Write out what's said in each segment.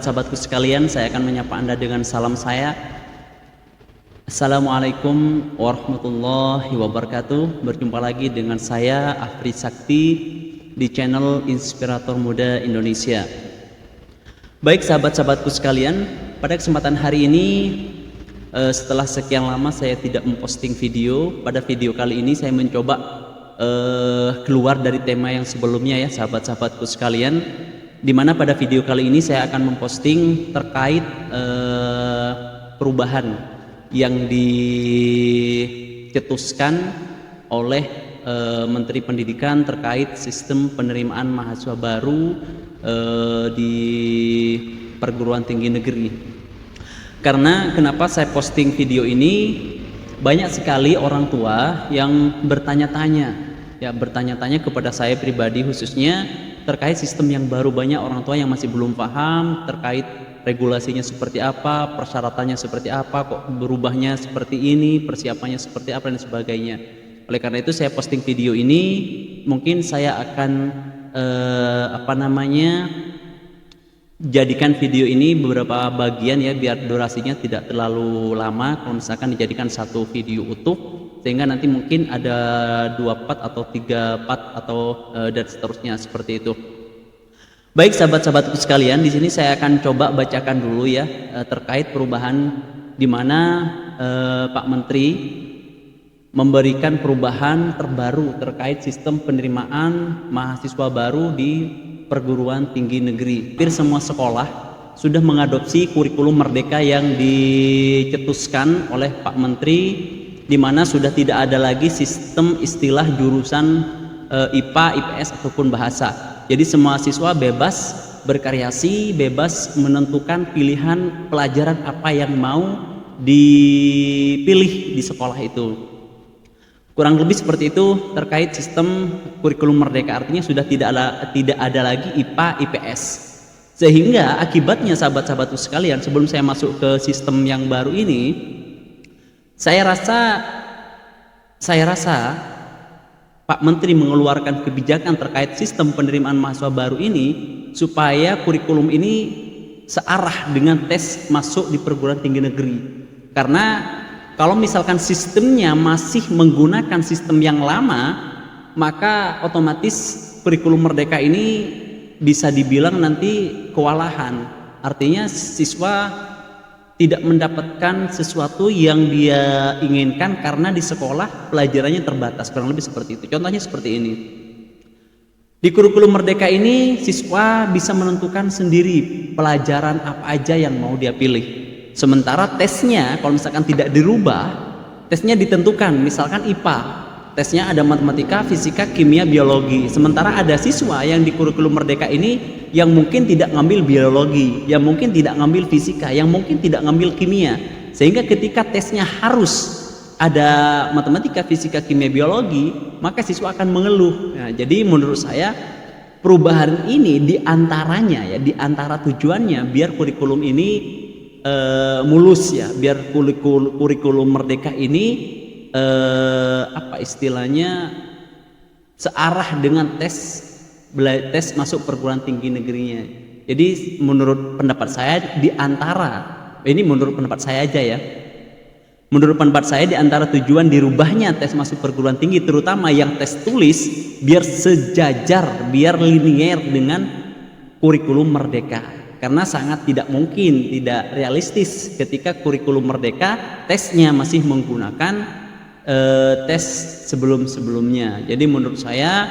Sahabatku sekalian, saya akan menyapa Anda dengan salam saya. Assalamualaikum warahmatullahi wabarakatuh. Berjumpa lagi dengan saya Afri Sakti di channel Inspirator Muda Indonesia. Baik sahabat-sahabatku sekalian, pada kesempatan hari ini setelah sekian lama saya tidak memposting video, pada video kali ini saya mencoba keluar dari tema yang sebelumnya ya sahabat-sahabatku sekalian, dimana pada video kali ini saya akan memposting terkait perubahan yang dicetuskan oleh Menteri Pendidikan terkait sistem penerimaan mahasiswa baru di perguruan tinggi negeri. Karena kenapa saya posting video ini, banyak sekali orang tua yang bertanya-tanya kepada saya pribadi khususnya terkait sistem yang baru. Banyak orang tua yang masih belum paham terkait regulasinya seperti apa, persyaratannya seperti apa, kok berubahnya seperti ini, persiapannya seperti apa dan sebagainya. Oleh karena itu saya posting video ini, mungkin saya akan jadikan video ini beberapa bagian ya, biar durasinya tidak terlalu lama. Kalau misalkan dijadikan satu video utuh, sehingga nanti mungkin ada 2 part atau 3 part atau dan seterusnya seperti itu. Baik sahabat-sahabatku sekalian, di sini saya akan coba bacakan dulu ya terkait perubahan di mana Pak Menteri memberikan perubahan terbaru terkait sistem penerimaan mahasiswa baru di perguruan tinggi negeri. Hampir semua sekolah sudah mengadopsi kurikulum merdeka yang dicetuskan oleh Pak Menteri, di mana sudah tidak ada lagi sistem istilah jurusan IPA, IPS ataupun bahasa. Jadi semua siswa bebas berkreasi, bebas menentukan pilihan pelajaran apa yang mau dipilih di sekolah itu. Kurang lebih seperti itu terkait sistem kurikulum merdeka, artinya sudah tidak ada lagi IPA, IPS. Sehingga akibatnya sahabat-sahabatku sekalian, sebelum saya masuk ke sistem yang baru ini, saya rasa Pak Menteri mengeluarkan kebijakan terkait sistem penerimaan mahasiswa baru ini supaya kurikulum ini searah dengan tes masuk di perguruan tinggi negeri. Karena kalau misalkan sistemnya masih menggunakan sistem yang lama, maka otomatis kurikulum merdeka ini bisa dibilang nanti kewalahan. Artinya siswa tidak mendapatkan sesuatu yang dia inginkan karena di sekolah pelajarannya terbatas, kurang lebih seperti itu. Contohnya seperti ini. Di kurikulum merdeka ini siswa bisa menentukan sendiri pelajaran apa aja yang mau dia pilih. Sementara tesnya kalau misalkan tidak dirubah, tesnya ditentukan, misalkan IPA, tesnya ada matematika, fisika, kimia, biologi. Sementara ada siswa yang di kurikulum merdeka ini yang mungkin tidak ngambil biologi, yang mungkin tidak ngambil fisika, yang mungkin tidak ngambil kimia. Sehingga ketika tesnya harus ada matematika, fisika, kimia, biologi, maka siswa akan mengeluh. Nah, jadi menurut saya perubahan ini diantaranya ya, diantara tujuannya biar kurikulum ini mulus ya, biar kurikulum merdeka ini searah dengan tes masuk perguruan tinggi negerinya. Jadi menurut pendapat saya menurut pendapat saya aja ya, menurut pendapat saya diantara tujuan dirubahnya tes masuk perguruan tinggi, terutama yang tes tulis, biar sejajar, biar linier dengan kurikulum merdeka. Karena sangat tidak mungkin, tidak realistis ketika kurikulum merdeka tesnya masih menggunakan tes sebelum-sebelumnya. Jadi menurut saya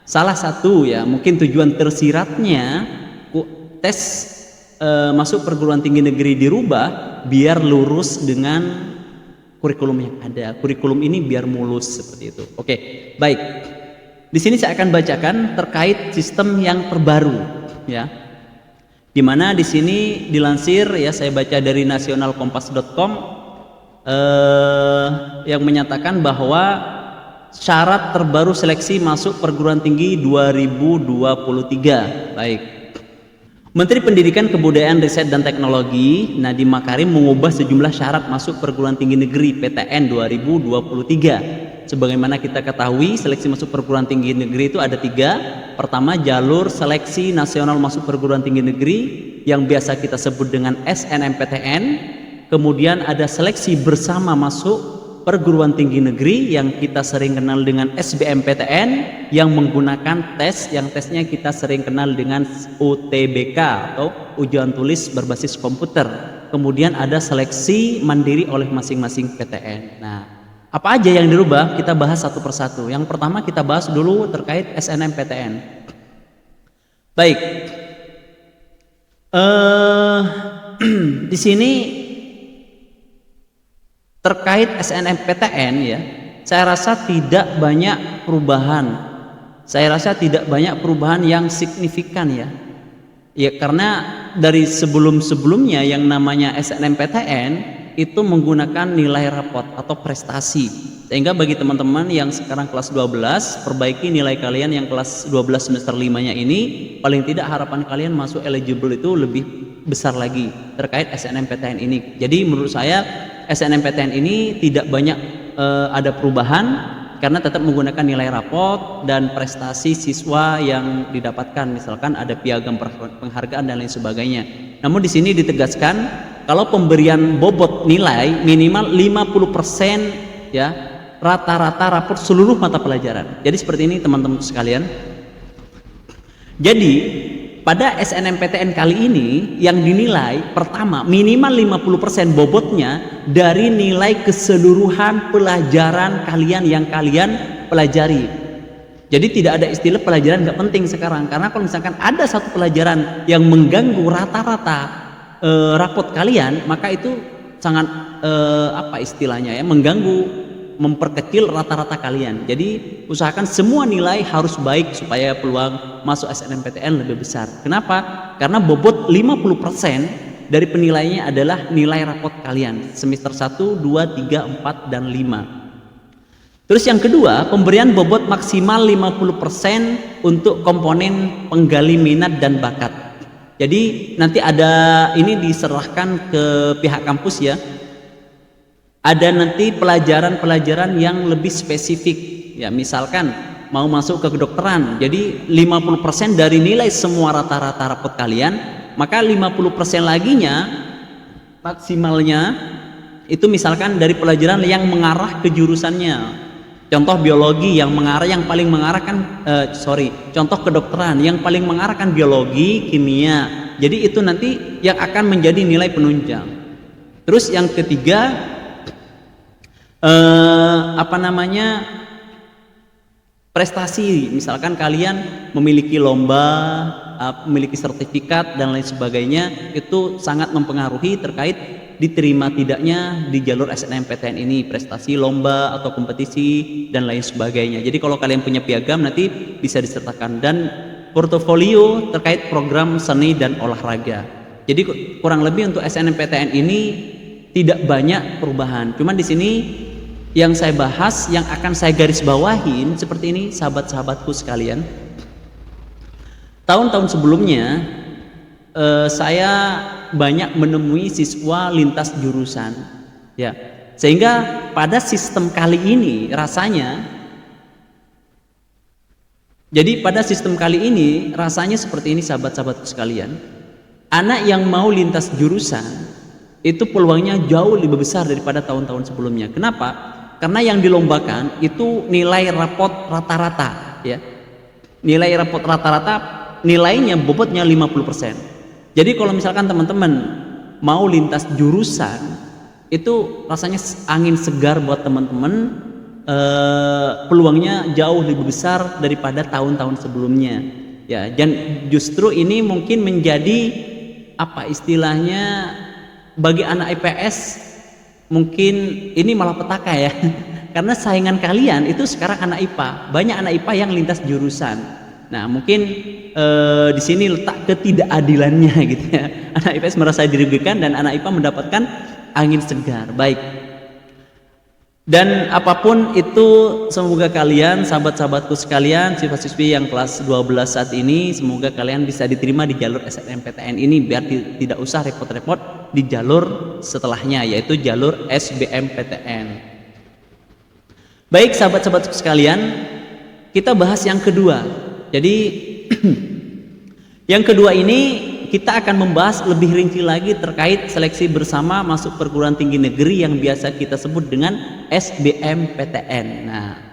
salah satu ya mungkin tujuan tersiratnya tes masuk perguruan tinggi negeri dirubah biar lurus dengan kurikulum yang ada. Kurikulum ini biar mulus seperti itu. Oke, baik. Di sini saya akan bacakan terkait sistem yang terbaru ya. Di mana di sini dilansir ya, saya baca dari nasionalkompas.com yang menyatakan bahwa syarat terbaru seleksi masuk perguruan tinggi 2023. Baik. Menteri Pendidikan, Kebudayaan, Riset dan Teknologi Nadiem Makarim mengubah sejumlah syarat masuk perguruan tinggi negeri PTN 2023. Sebagaimana kita ketahui, seleksi masuk perguruan tinggi negeri itu ada 3. Pertama, jalur seleksi nasional masuk perguruan tinggi negeri. yang biasa kita sebut dengan SNMPTN, kemudian ada seleksi bersama masuk perguruan tinggi negeri yang kita sering kenal dengan SBMPTN, yang menggunakan tes, yang tesnya kita sering kenal dengan UTBK atau ujian tulis berbasis komputer. Kemudian ada seleksi mandiri oleh masing-masing PTN. Nah, apa aja yang dirubah? Kita bahas satu persatu. Yang pertama kita bahas dulu terkait SNMPTN. Baik, di sini terkait SNMPTN ya, saya rasa tidak banyak perubahan. Saya rasa tidak banyak perubahan yang signifikan ya. Ya karena dari sebelum-sebelumnya yang namanya SNMPTN itu menggunakan nilai rapot atau prestasi. Sehingga bagi teman-teman yang sekarang kelas 12, perbaiki nilai kalian yang kelas 12 semester 5-nya ini, paling tidak harapan kalian masuk eligible itu lebih besar lagi terkait SNMPTN ini. Jadi menurut saya SNMPTN ini tidak banyak ada perubahan karena tetap menggunakan nilai rapot dan prestasi siswa yang didapatkan, misalkan ada piagam penghargaan dan lain sebagainya. Namun di sini ditegaskan kalau pemberian bobot nilai minimal 50% ya rata-rata rapor seluruh mata pelajaran. Jadi seperti ini teman-teman sekalian. Jadi pada SNMPTN kali ini yang dinilai pertama minimal 50% bobotnya dari nilai keseluruhan pelajaran kalian yang kalian pelajari. Jadi tidak ada istilah pelajaran nggak penting sekarang, karena kalau misalkan ada satu pelajaran yang mengganggu rata-rata rapot kalian, maka itu sangat apa istilahnya ya, mengganggu, memperkecil rata-rata kalian. Jadi usahakan semua nilai harus baik supaya peluang masuk SNMPTN lebih besar. Kenapa? Karena bobot 50% dari penilaiannya adalah nilai rapot kalian semester 1, 2, 3, 4, dan 5. Terus yang kedua, pemberian bobot maksimal 50% untuk komponen penggali minat dan bakat. Jadi nanti ada ini diserahkan ke pihak kampus ya. Ada nanti pelajaran-pelajaran yang lebih spesifik ya, misalkan mau masuk ke kedokteran, jadi 50% dari nilai semua rata-rata rapot kalian, maka 50% laginya maksimalnya itu misalkan dari pelajaran yang mengarah ke jurusannya. Contoh biologi yang mengarah, yang paling mengarahkan contoh kedokteran yang paling mengarahkan biologi, kimia. Jadi itu nanti yang akan menjadi nilai penunjang. Terus yang ketiga prestasi, misalkan kalian memiliki lomba, memiliki sertifikat dan lain sebagainya, itu sangat mempengaruhi terkait diterima tidaknya di jalur SNMPTN ini, prestasi lomba atau kompetisi dan lain sebagainya. Jadi kalau kalian punya piagam nanti bisa disertakan, dan portofolio terkait program seni dan olahraga. Jadi kurang lebih untuk SNMPTN ini tidak banyak perubahan. Cuman di sini yang saya bahas, yang akan saya garis bawahin seperti ini sahabat-sahabatku sekalian. Tahun-tahun sebelumnya saya banyak menemui siswa lintas jurusan ya, sehingga pada sistem kali ini rasanya seperti ini sahabat-sahabatku sekalian. Anak yang mau lintas jurusan itu peluangnya jauh lebih besar daripada tahun-tahun sebelumnya. Kenapa? Karena yang dilombakan itu nilai rapot rata-rata ya. Nilai rapot rata-rata nilainya bobotnya 50%. Jadi kalau misalkan teman-teman mau lintas jurusan, itu rasanya angin segar buat teman-teman, peluangnya jauh lebih besar daripada tahun-tahun sebelumnya ya. Dan justru ini mungkin menjadi apa istilahnya, bagi anak IPS mungkin ini malah petaka ya, karena saingan kalian itu sekarang anak IPA, banyak anak IPA yang lintas jurusan. Nah mungkin di sini letak ketidakadilannya gitu ya, anak IPS merasa dirugikan dan anak IPA mendapatkan angin segar. Baik, dan apapun itu, semoga kalian, sahabat-sahabatku sekalian, siswa-siswi yang kelas 12 saat ini, semoga kalian bisa diterima di jalur SNMPTN ini, biar tidak usah repot-repot di jalur setelahnya, yaitu jalur SBMPTN. Baik sahabat-sahabatku sekalian, kita bahas yang kedua. Jadi yang kedua ini kita akan membahas lebih rinci lagi terkait seleksi bersama masuk perguruan tinggi negeri yang biasa kita sebut dengan SBMPTN. Nah,